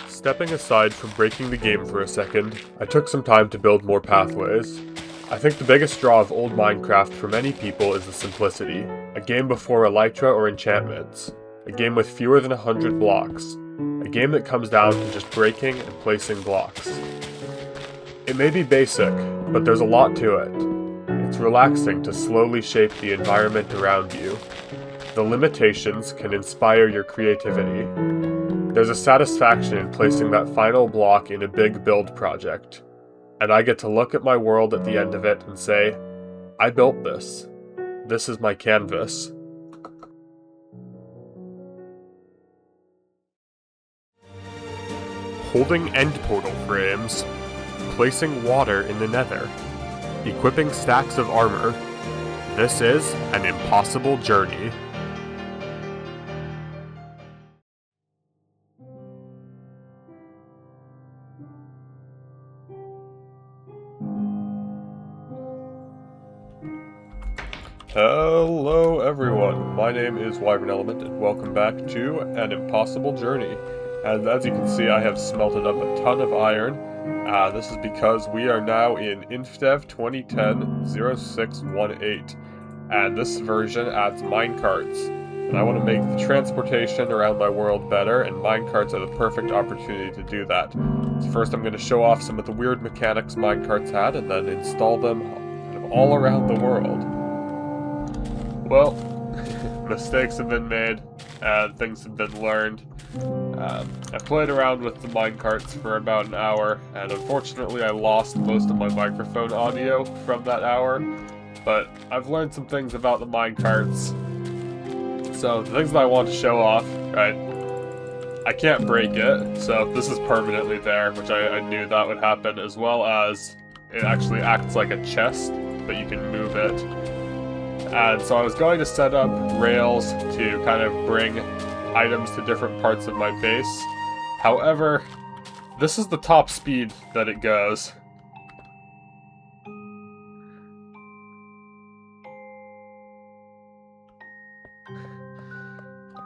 Stepping aside from breaking the game for a second, I took some time to build more pathways. I think the biggest draw of old Minecraft for many people is the simplicity. A game before elytra or enchantments. A game with fewer than 100 blocks. A game that comes down to just breaking and placing blocks. It may be basic, but there's a lot to it. It's relaxing to slowly shape the environment around you. The limitations can inspire your creativity. There's a satisfaction in placing that final block in a big build project. And I get to look at my world at the end of it and say, I built this. This is my canvas. Holding end portal frames. Placing water in the nether. Equipping stacks of armor. This is an impossible journey. Hello everyone, my name is Wyvern Element and welcome back to An Impossible Journey. And as you can see, I have smelted up a ton of iron. This is because we are now in Infdev 2010-0618, and this version adds minecarts. And I want to make the transportation around my world better, and minecarts are the perfect opportunity to do that. So first I'm going to show off some of the weird mechanics minecarts had, and then install them kind of all around the world. Well, mistakes have been made, and things have been learned. I played around with the minecarts for about an hour, and unfortunately I lost most of my microphone audio from that hour, but I've learned some things about the minecarts. So, the things that I want to show off, right, I can't break it, so this is permanently there, which I knew that would happen, as well as it actually acts like a chest, but you can move it. And so I was going to set up rails to kind of bring items to different parts of my base. However, this is the top speed that it goes.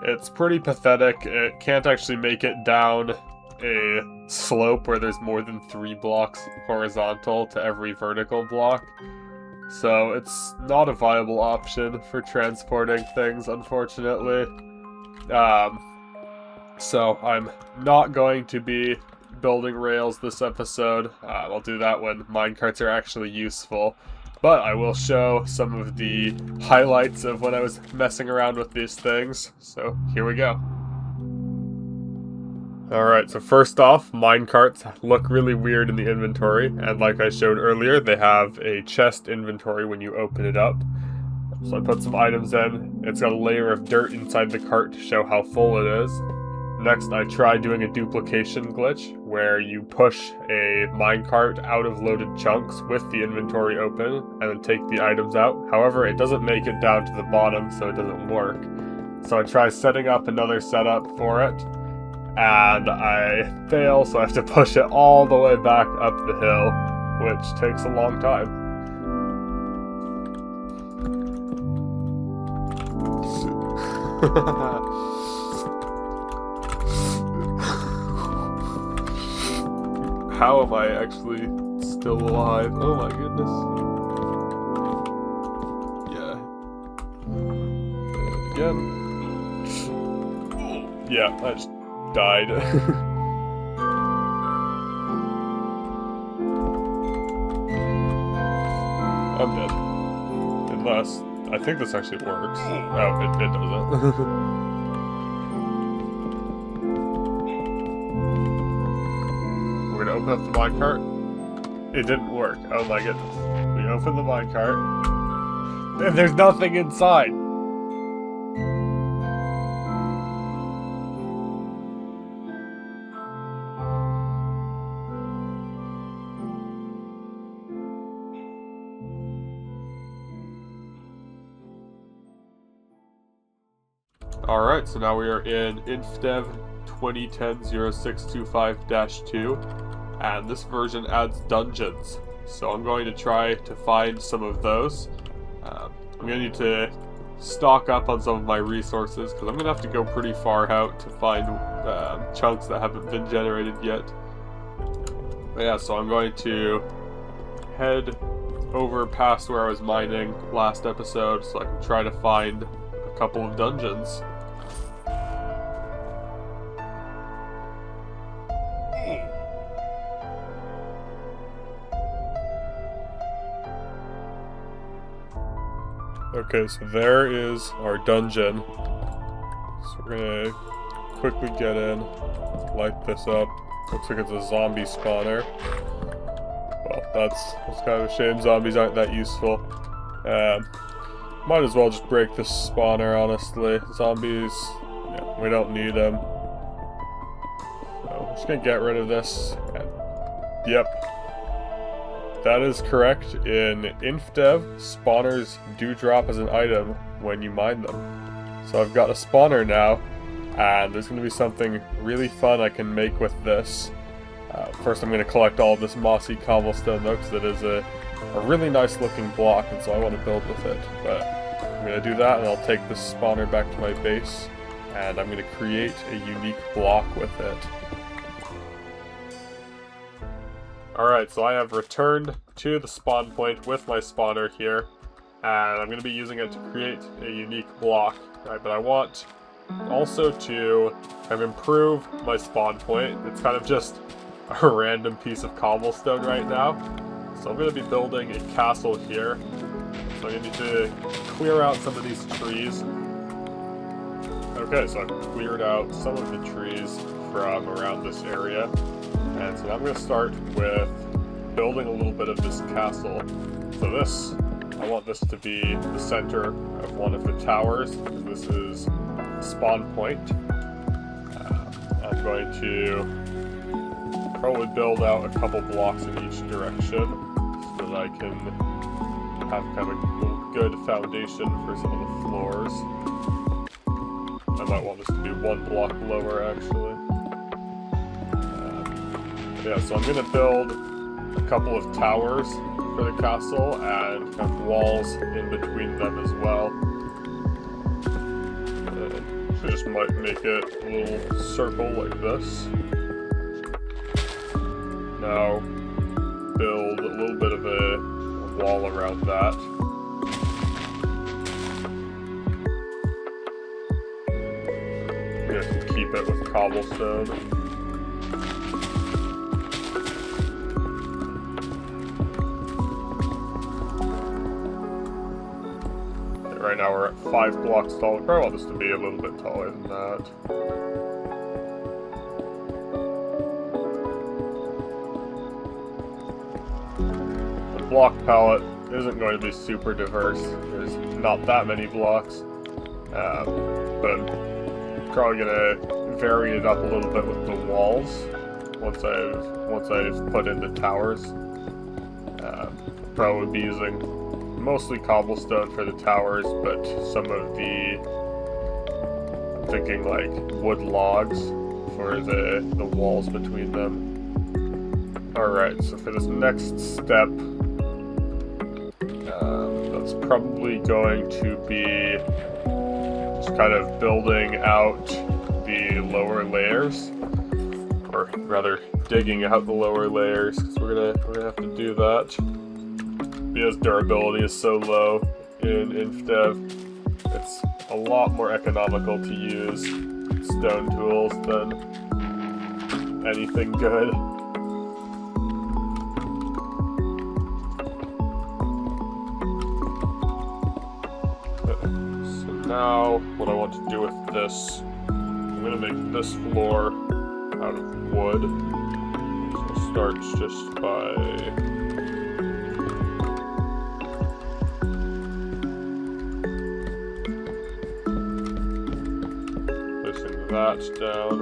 It's pretty pathetic. It can't actually make it down a slope where there's more than 3 blocks horizontal to every vertical block. So it's not a viable option for transporting things, unfortunately. So I'm not going to be building rails this episode. I'll do that when minecarts are actually useful. But I will show some of the highlights of when I was messing around with these things. So here we go. Alright, so first off, minecarts look really weird in the inventory, and like I showed earlier, they have a chest inventory when you open it up. So I put some items in. It's got a layer of dirt inside the cart to show how full it is. Next, I tried doing a duplication glitch, where you push a minecart out of loaded chunks with the inventory open, and then take the items out. However, it doesn't make it down to the bottom, so it doesn't work. So I try setting up another setup for it, and I fail, so I have to push it all the way back up the hill, which takes a long time. How am I actually still alive? Oh my goodness. Yeah. Again. Yeah, I just died. I'm dead. Unless, I think this actually works. Oh, it doesn't. We're gonna open up the minecart. It didn't work. Oh my goodness. We open the minecart. And there's nothing inside! Alright, so now we are in Infdev 2010-0625-2, and this version adds dungeons. So I'm going to try to find some of those. I'm going to need to stock up on some of my resources, because I'm going to have to go pretty far out to find chunks that haven't been generated yet. But yeah, so I'm going to head over past where I was mining last episode so I can try to find a couple of dungeons. Okay, so there is our dungeon. So we're gonna quickly get in, light this up. Looks like it's a zombie spawner. Well, that's kind of a shame. Zombies aren't that useful. Might as well just break this spawner, honestly. Zombies, yeah, we don't need them. So I'm just gonna get rid of this. And, yep. That is correct. In Infdev, spawners do drop as an item when you mine them. So I've got a spawner now, and there's going to be something really fun I can make with this. First I'm going to collect all of this mossy cobblestone though, because it is a really nice looking block, and so I want to build with it. But I'm going to do that, and I'll take this spawner back to my base, and I'm going to create a unique block with it. Alright, so I have returned to the spawn point with my spawner here, and I'm going to be using it to create a unique block. Right, but I want also to kind of improve my spawn point. It's kind of just a random piece of cobblestone right now. So I'm going to be building a castle here. So I need to clear out some of these trees. Okay, so I've cleared out some of the trees from around this area. And so I'm going to start with building a little bit of this castle. So this, I want this to be the center of one of the towers, because this is the spawn point. I'm going to probably build out a couple blocks in each direction, so that I can have kind of a good foundation for some of the floors. I might want this to be one block lower, actually. Yeah, so I'm going to build a couple of towers for the castle and kind of walls in between them as well. So just might make it a little circle like this. Now build a little bit of a wall around that. I'm going to keep it with cobblestone. Right now we're at 5 blocks tall. I probably want this to be a little bit taller than that. The block palette isn't going to be super diverse. There's not that many blocks. But I'm probably going to vary it up a little bit with the walls once I've put in the towers. Probably be using mostly cobblestone for the towers, but some of the, I'm thinking like wood logs for the walls between them. Alright, so for this next step, that's probably going to be just kind of building out the lower layers, or rather digging out the lower layers, because we're gonna have to do that. Because durability is so low in Infdev, it's a lot more economical to use stone tools than anything good. So now, what I want to do with this, I'm going to make this floor out of wood. So I'll start just by that down,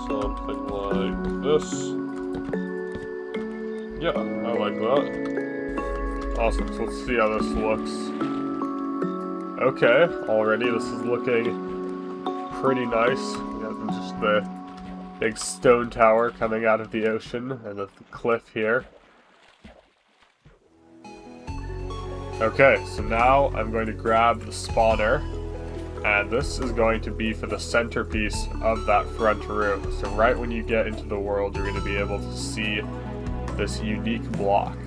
something like this. Yeah, I like that. Awesome, so let's see how this looks. Okay, already this is looking pretty nice. Yeah, just the big stone tower coming out of the ocean, and the cliff here. Okay, so now I'm going to grab the spawner, and this is going to be for the centerpiece of that front room. So right when you get into the world, you're going to be able to see this unique block.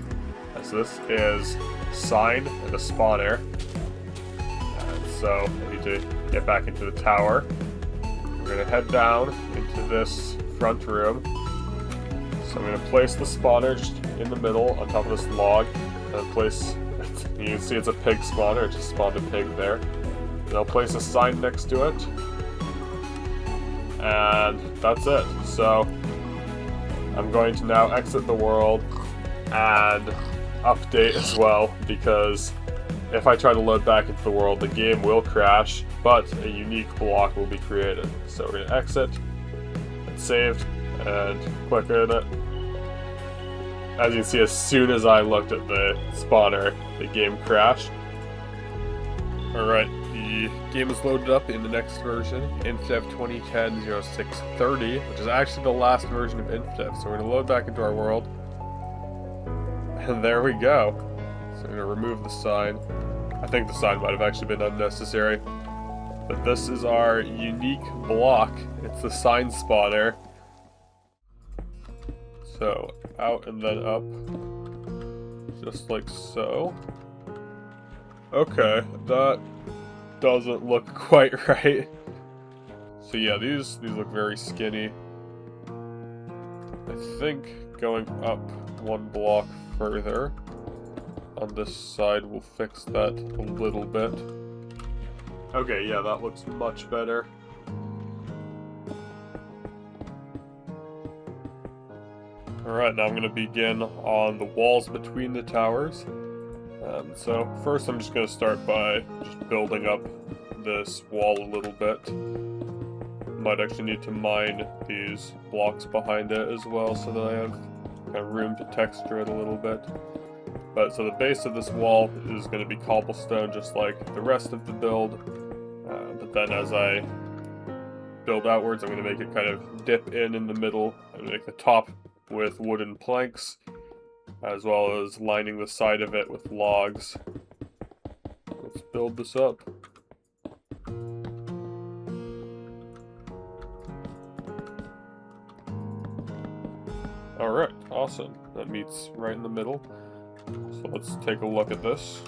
So this is sign and a spawner. And so I need to get back into the tower. We're going to head down into this front room. So I'm going to place the spawner just in the middle on top of this log. And place, you can see it's a pig spawner, it just spawned a pig there. And I'll place a sign next to it. And that's it. So I'm going to now exit the world and update as well, because if I try to load back into the world, the game will crash, but a unique block will be created. So we're going to exit, it's saved, and click on it. As you can see, as soon as I looked at the spawner, the game crashed. Alright, the game is loaded up in the next version, Infdev 2010-0630, which is actually the last version of Infdev. So we're going to load back into our world. And there we go. So I'm going to remove the sign. I think the sign might have actually been unnecessary. But this is our unique block. It's the sign spawner. So, out and then up. Just like so. Okay, that doesn't look quite right. So yeah, these look very skinny. I think going up one block further on this side will fix that a little bit. Okay, yeah, that looks much better. Alright, now I'm going to begin on the walls between the towers. So first I'm just going to start by just building up this wall a little bit. Might actually need to mine these blocks behind it as well, so that I have kind of room to texture it a little bit. But so the base of this wall is going to be cobblestone, just like the rest of the build. But then as I build outwards, I'm going to make it kind of dip in the middle and make the top with wooden planks, as well as lining the side of it with logs. Let's build this up. Alright, awesome. That meets right in the middle. So let's take a look at this.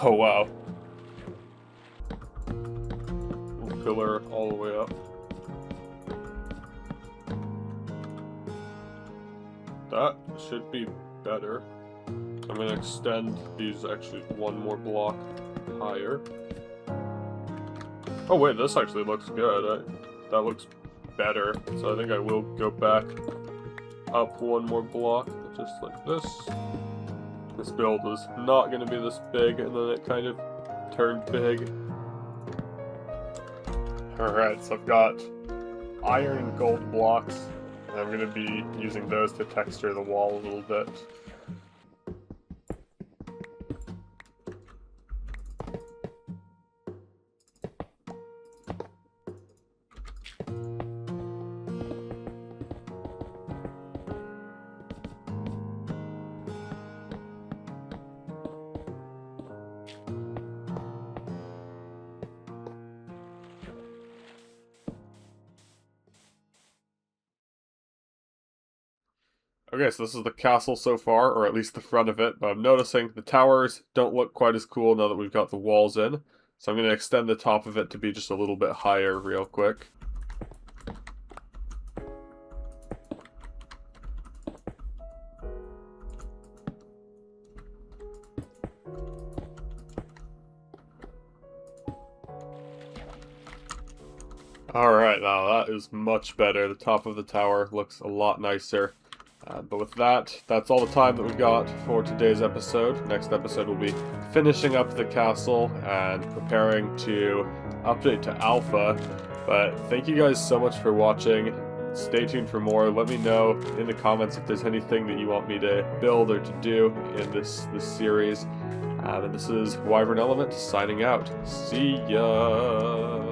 Oh wow. Pillar all the way up. That should be better. I'm going to extend these actually one more block higher. Oh wait, this actually looks good. That looks better. So I think I will go back up one more block, just like this. This build was not going to be this big, and then it kind of turned big. Alright, so I've got iron and gold blocks, and I'm going to be using those to texture the wall a little bit. Okay, so this is the castle so far, or at least the front of it, but I'm noticing the towers don't look quite as cool now that we've got the walls in. So I'm going to extend the top of it to be just a little bit higher real quick. Alright, now that is much better. The top of the tower looks a lot nicer. But with that, that's all the time that we've got for today's episode. Next episode we'll be finishing up the castle and preparing to update to alpha. But thank you guys so much for watching. Stay tuned for more. Let me know in the comments if there's anything that you want me to build or to do in this series. And this is Wyvern Element signing out. See ya!